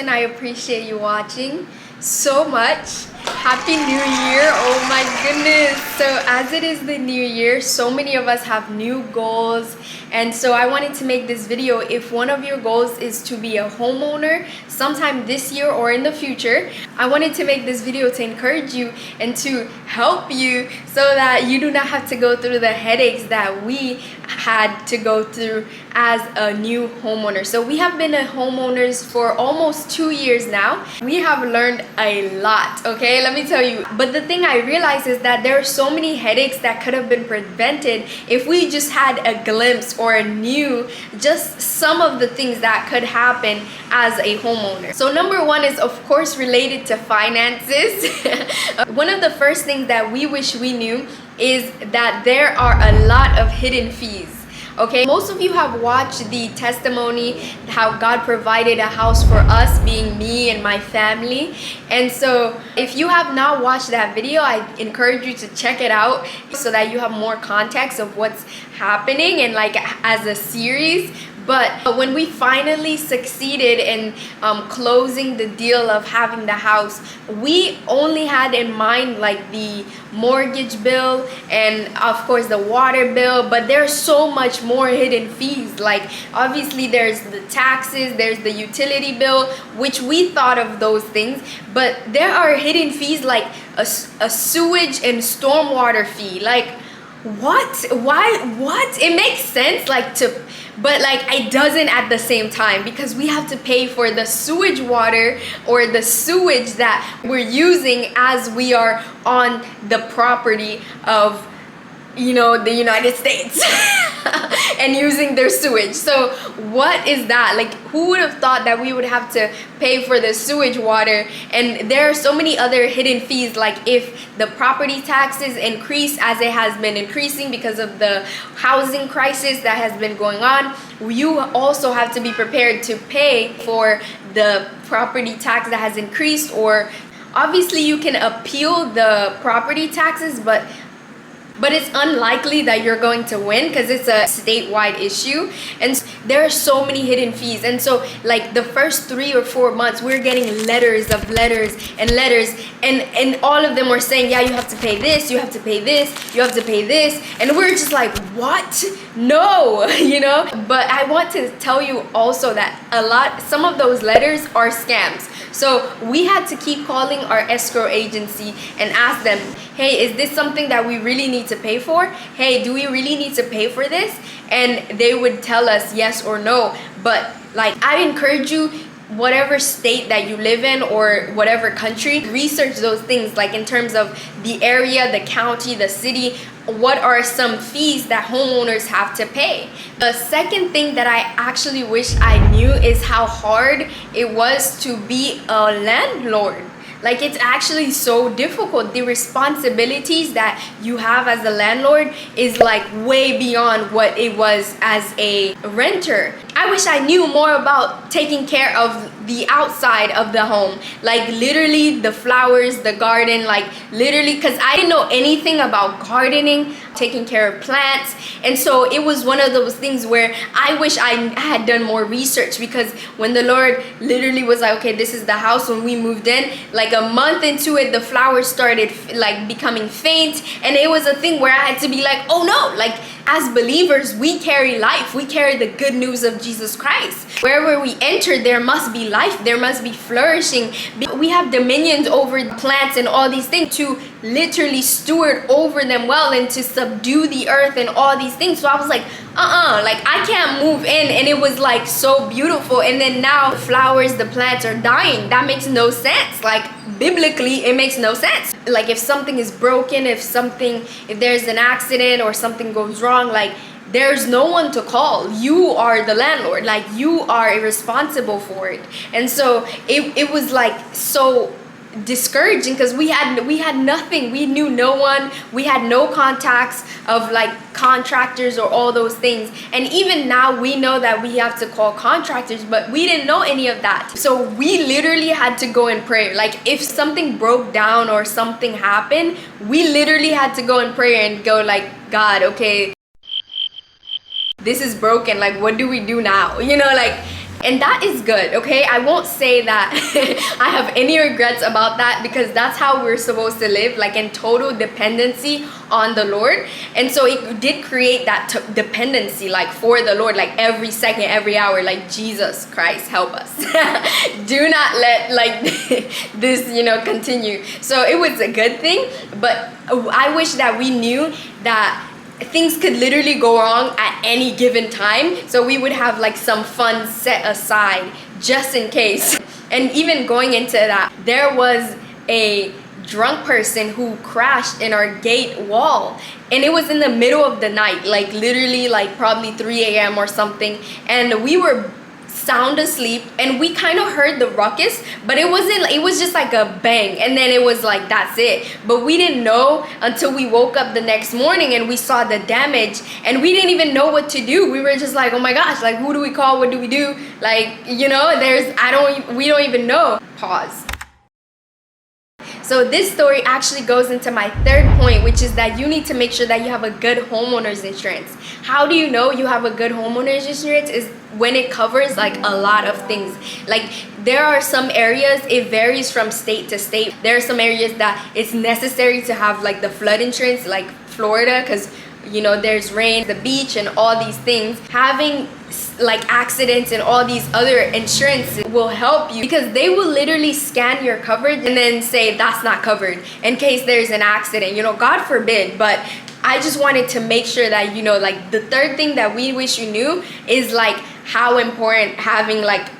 person. I appreciate you watching so much. Happy New Year. Oh my goodness. So as it is the new year, so many of us have new goals, and so I wanted to make this video. If one of your goals is to be a homeowner sometime this year or in the future, I wanted to make this video to encourage you and to help you so that you do not have to go through the headaches that we had to go through as a new homeowner. So we have been homeowners for almost 2 years now. We have learned a lot, okay? Let me tell you. But the thing I realized is that there are so many headaches that could have been prevented if we just had a glimpse or knew just some of the things that could happen as a homeowner. So number one is of course related to finances. One of the first things that we wish we knew is that there are a lot of hidden fees. Okay, most of you have watched the testimony how God provided a house for us, being me and my family. And so if you have not watched that video, I encourage you to check it out so that you have more context of what's happening and like as a series. But when we finally succeeded in closing the deal of having the house, we only had in mind like the mortgage bill and of course the water bill, but there's so much more hidden fees. Like obviously there's the taxes, there's the utility bill, which we thought of those things, but there are hidden fees like a sewage and storm-water fee. Like what? Why? What? It makes sense like to, but like it doesn't at the same time, because we have to pay for the sewage water or the sewage that we're using as we are on the property of, you know, the United States and using their sewage. So what is that? Like who would have thought that we would have to pay for the sewage water? And there are so many other hidden fees, like if the property taxes increase as it has been increasing because of the housing crisis that has been going on, you also have to be prepared to pay for the property tax that has increased. Or obviously you can appeal the property taxes, but it's unlikely that you're going to win because it's a statewide issue. And there are so many hidden fees. And so like the first 3 or 4 months, we're getting letters and all of them were saying, yeah, you have to pay this, you have to pay this, you have to pay this. And we're just like, what? No, you know? But I want to tell you also that some of those letters are scams. So we had to keep calling our escrow agency and ask them, hey, is this something that we really need to pay for? Hey, do we really need to pay for this? And they would tell us yes or no. But like I encourage you, whatever state that you live in or whatever country, research those things, like in terms of the area, the county, the city. What are some fees that homeowners have to pay? The second thing that I actually wish I knew is how hard it was to be a landlord. Like it's actually so difficult. The responsibilities that you have as a landlord is like way beyond what it was as a renter. I wish I knew more about taking care of the outside of the home, like literally the flowers, the garden, like literally, because I didn't know anything about gardening, taking care of plants. And so it was one of those things where I wish I had done more research, because when the Lord literally was like, okay, this is the house, when we moved in, like a month into it, the flowers started like becoming faint. And it was a thing where I had to be like, oh no, like as believers, we carry life. We carry the good news of Jesus Christ. Wherever we enter, there must be life. There must be flourishing. We have dominions over plants and all these things to literally steward over them well and to subdue the earth and all these things. So I was like, like I can't move in. And it was like so beautiful. And then now the flowers, the plants are dying. That makes no sense. Like biblically, it makes no sense. Like if something is broken, if there's an accident or something goes wrong, like there's no one to call. You are the landlord. Like you are responsible for it. And so it was like so discouraging, because we had nothing. We knew no one. We had no contacts of like contractors or all those things. And even now we know that we have to call contractors, but we didn't know any of that. So we literally had to go in prayer. Like if something broke down or something happened, we literally had to go in prayer and go like, God, okay, this is broken. Like what do we do now? You know, like And that is good, okay? I won't say that I have any regrets about that, because that's how we're supposed to live, like in total dependency on the Lord. And so it did create that dependency, like for the Lord, like every second, every hour, like Jesus Christ, help us. Do not let like this, continue. So it was a good thing, but I wish that we knew that things could literally go wrong at any given time, so we would have like some funds set aside just in case. And even going into that, there was a drunk person who crashed in our gate wall, and it was in the middle of the night, like literally like probably 3 a.m. or something, and we were sound asleep, and we kind of heard the ruckus, but it was just like a bang, and then it was like that's it. But we didn't know until we woke up the next morning and we saw the damage, and we didn't even know what to do. We were just like, oh my gosh, like who do we call, what do we do, like we don't even know. Pause. So this story actually goes into my third point, which is that you need to make sure that you have a good homeowner's insurance. How do you know you have a good homeowner's insurance? Is when it covers like a lot of things. Like there are some areas, it varies from state to state. There are some areas that it's necessary to have like the flood insurance, like Florida, because there's rain, the beach, and all these things. Having like accidents and all these other insurances will help you, because they will literally scan your coverage and then say that's not covered in case there's an accident, God forbid. But I just wanted to make sure that like the third thing that we wish you knew is like how important having like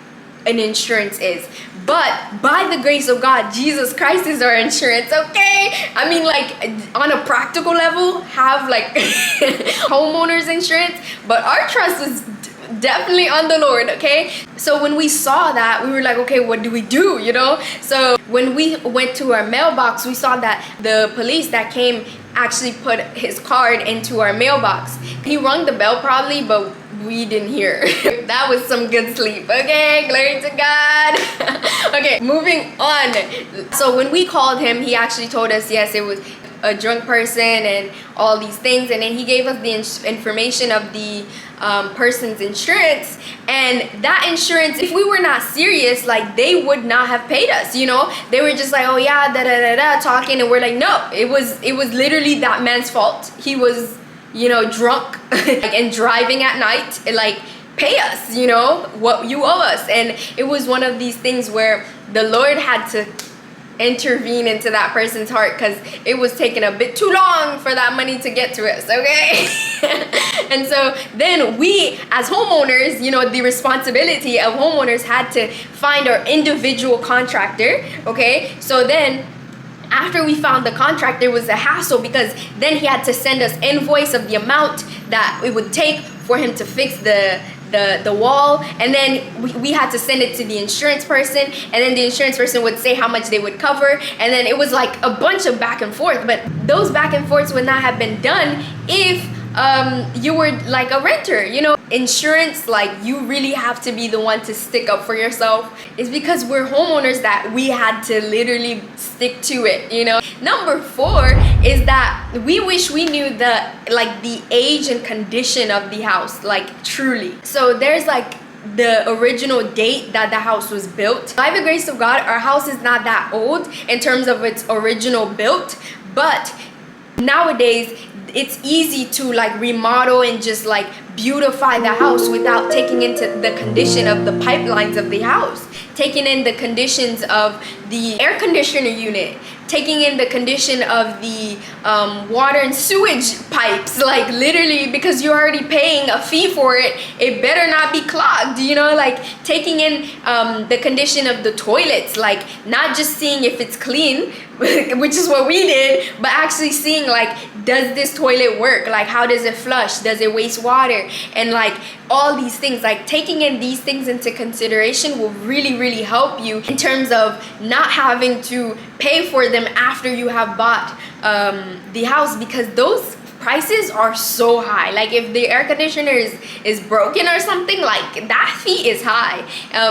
an insurance is. But by the grace of God, Jesus Christ is our insurance, okay? I mean, like on a practical level, have like homeowners insurance, but our trust is definitely on the Lord, okay? So when we saw that, we were like, okay, what do we do, So when we went to our mailbox, we saw that the police that came actually put his card into our mailbox. He rung the bell probably, but we didn't hear. That was some good sleep, okay? Glory to God. Okay, moving on. So when we called him, he actually told us, yes, it was a drunk person and all these things, and then he gave us the information of the person's insurance. And that insurance, if we were not serious, like they would not have paid us, They were just like, oh yeah, da da da da, talking, and we're like, no, it was literally that man's fault. He was drunk and driving at night, like pay us, what you owe us. And it was one of these things where the Lord had to intervene into that person's heart, because it was taking a bit too long for that money to get to us, okay? And so then we as homeowners, the responsibility of homeowners had to find our individual contractor, okay? So then after we found the contractor, it was a hassle, because then he had to send us invoice of the amount that it would take for him to fix the wall, and then we had to send it to the insurance person, and then the insurance person would say how much they would cover, and then it was like a bunch of back and forth. But those back and forths would not have been done if you were like a renter. Insurance, like you really have to be the one to stick up for yourself. It's because we're homeowners that we had to literally stick to it. Number 4 is that we wish we knew the age and condition of the house, like truly. So there's like the original date that the house was built. By the grace of God, our house is not that old in terms of its original built, but nowadays it's easy to like remodel and just like beautify the house without taking into the condition of the pipelines of the house, taking in the conditions of the air conditioner unit, taking in the condition of the water and sewage pipes, like literally, because you're already paying a fee for it, it better not be clogged, like taking in the condition of the toilets, like not just seeing if it's clean, which is what we did, but actually seeing like, does this toilet work? Like how does it flush? Does it waste water? And like all these things, like taking in these things into consideration will really, really help you in terms of not having to pay for them after you have bought the house, because those prices are so high. Like if the air conditioner is broken or something, like that fee is high.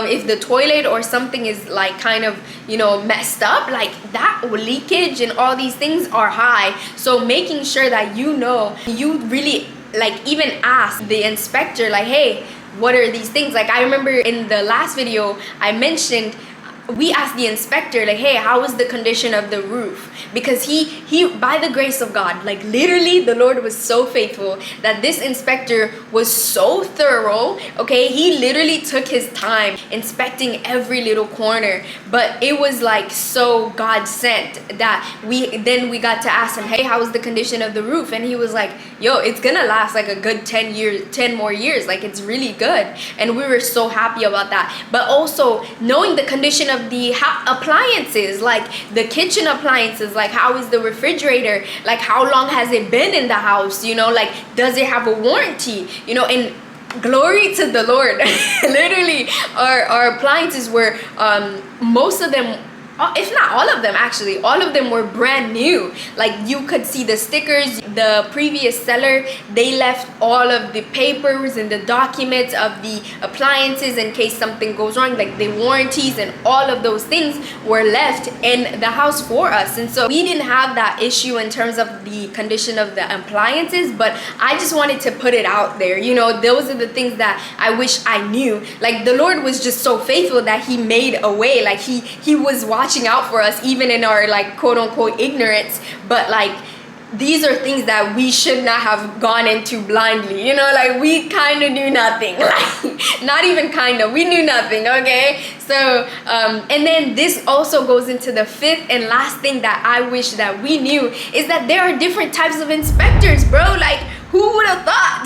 If the toilet or something is like kind of messed up, like that leakage and all these things are high. So making sure that you really like even ask the inspector, like, hey, what are these things? Like, I remember in the last video I mentioned, we asked the inspector, like, hey, how is the condition of the roof? Because he by the grace of God, like literally the Lord was so faithful that this inspector was so thorough. Okay, he literally took his time inspecting every little corner, but it was like so God sent that we got to ask him, hey, how is the condition of the roof? And he was like, yo, it's gonna last like a good 10 more years, like it's really good. And we were so happy about that. But also knowing the condition of the appliances, like the kitchen appliances, like how is the refrigerator, like how long has it been in the house, you know, like does it have a warranty, you know. And glory to the Lord. Literally our appliances were most of them, if not all of them, actually all of them were brand new. Like you could see the stickers. The previous seller, they left all of the papers and the documents of the appliances in case something goes wrong, like the warranties and all of those things were left in the house for us. And so we didn't have that issue in terms of the condition of the appliances, but I just wanted to put it out there. You know, those are the things that I wish I knew. Like the Lord was just so faithful that he made a way. Like he was watching out for us even in our like quote unquote ignorance. But like these are things that we should not have gone into blindly, you know, like we kind of knew nothing. Like not even kind of, we knew nothing. Okay, so and then this also goes into the fifth and last thing that I wish that we knew is that there are different types of inspectors, bro. Like who would have thought?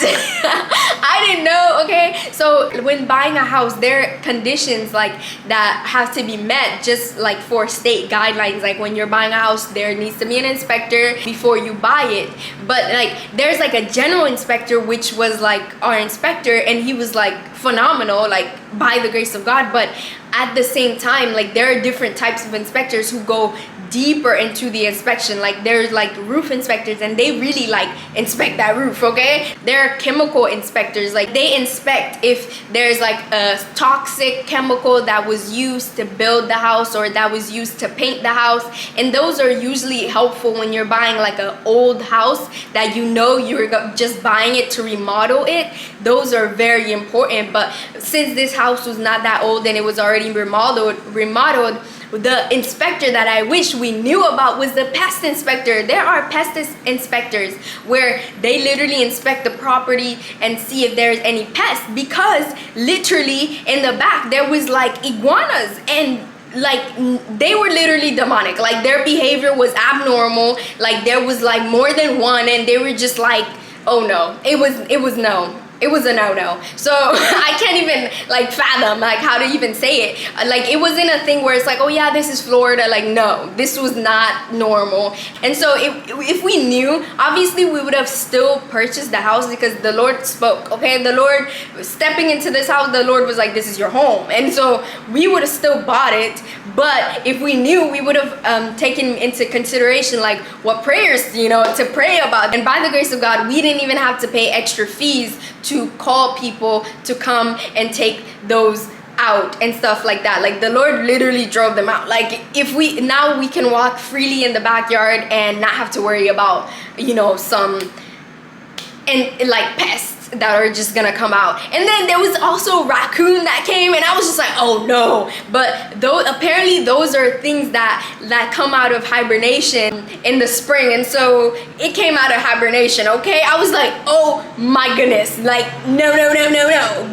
I didn't know. Okay, so when buying a house, there are conditions like that have to be met, just like for state guidelines. Like when you're buying a house, there needs to be an inspector before you buy it. But like there's like a general inspector, which was like our inspector, and he was like phenomenal, like by the grace of God. But at the same time, like there are different types of inspectors who go deeper into the inspection. Like there's like roof inspectors, and they really like inspect that roof. Okay, there are chemical inspectors, like they inspect if there's like a toxic chemical that was used to build the house or that was used to paint the house. And those are usually helpful when you're buying like an old house that you know you're just buying it to remodel it. Those are very important. But since this house was not that old and it was already remodeled, the inspector that I wish we knew about was the pest inspector. There are pest inspectors where they literally inspect the property and see if there's any pests, because literally in the back there was like iguanas, and like they were literally demonic. Like their behavior was abnormal. Like there was like more than one, and they were just like, oh no, it was no. It was a no-no. So I can't even like fathom like how to even say it. Like it wasn't a thing where it's like, oh yeah, this is Florida. Like no, this was not normal. And so if we knew, obviously we would have still purchased the house because the Lord spoke. Okay, the Lord stepping into this house, the Lord was like, this is your home. And so we would have still bought it. But if we knew, we would have taken into consideration like what prayers, you know, to pray about. And by the grace of God, we didn't even have to pay extra fees to call people to come and take those out and stuff like that. Like the Lord literally drove them out. Like if we now we can walk freely in the backyard and not have to worry about, you know, some and like pests that are just gonna come out. And then there was also a raccoon that came, and I was just like, oh no. But those apparently those are things that come out of hibernation in the spring, and so it came out of hibernation. Okay, I was like, oh my goodness, like no,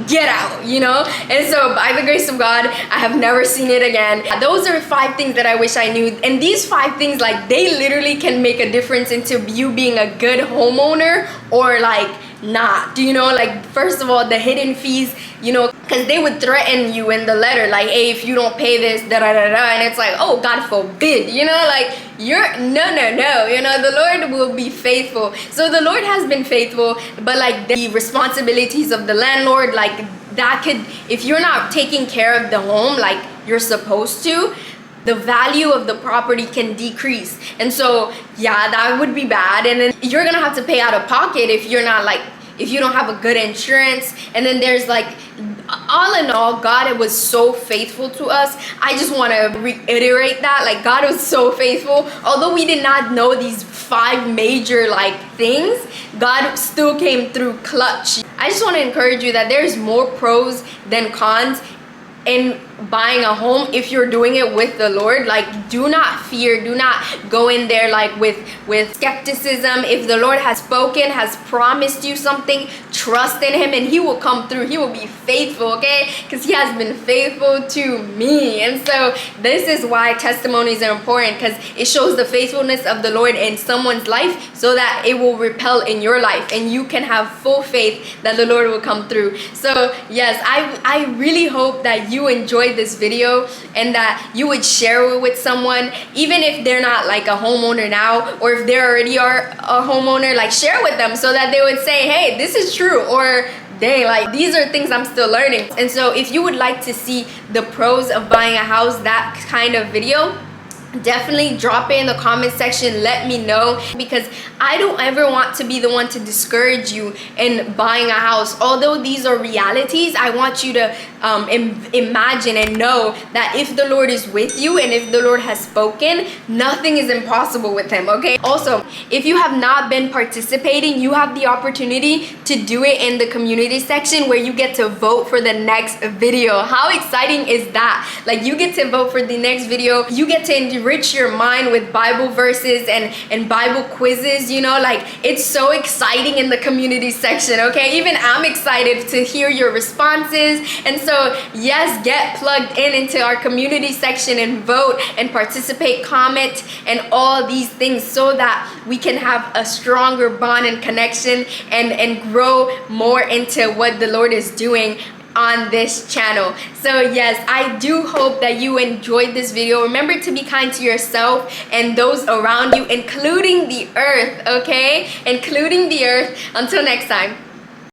get out, you know. And so by the grace of God, I have never seen it again. Those are 5 things that I wish I knew, and these 5 things, like they literally can make a difference into you being a good homeowner or like not. You know, like first of all, the hidden fees, you know, because they would threaten you in the letter like, hey, if you don't pay this, da da da da, and it's like, oh God forbid, you know, like you're no, you know, the Lord will be faithful. So the Lord has been faithful, but like the responsibilities of the landlord, like that could, if you're not taking care of the home like you're supposed to, the value of the property can decrease. And so yeah, that would be bad. And then you're gonna have to pay out of pocket if you're not like, if you don't have a good insurance. And then there's like, all in all, God was so faithful to us. I just want to reiterate that, like God was so faithful. Although we did not know these 5 major like things, God still came through clutch. I just want to encourage you that there's more pros than cons in buying a home if you're doing it with the Lord. Like, do not fear, do not go in there like with skepticism. If the Lord has spoken, has promised you something, trust in him and he will come through. He will be faithful, okay? Because he has been faithful to me. And so this is why testimonies are important, because it shows the faithfulness of the Lord in someone's life so that it will repel in your life and you can have full faith that the Lord will come through. So yes, I really hope that you enjoyed this video and that you would share it with someone, even if they're not like a homeowner now, or if they already are a homeowner, like share with them so that they would say, hey, this is true, or dang, like these are things I'm still learning. And so if you would like to see the pros of buying a house, that kind of video, definitely drop it in the comment section. Let me know, because I don't ever want to be the one to discourage you in buying a house. Although these are realities, I want you to imagine and know that if the Lord is with you and if the Lord has spoken, nothing is impossible with him, okay? Also, if you have not been participating, you have the opportunity to do it in the community section where you get to vote for the next video. How exciting is that? Like, you get to vote for the next video. You get to enrich your mind with Bible verses and Bible quizzes, you know, like it's so exciting in the community section, okay? Even I'm excited to hear your responses. And so yes, get plugged in into our community section and vote and participate, comment, and all these things so that we can have a stronger bond and connection and grow more into what the Lord is doing on this channel. So yes, I do hope that you enjoyed this video. Remember to be kind to yourself and those around you, including the earth, okay? Including the earth. Until next time.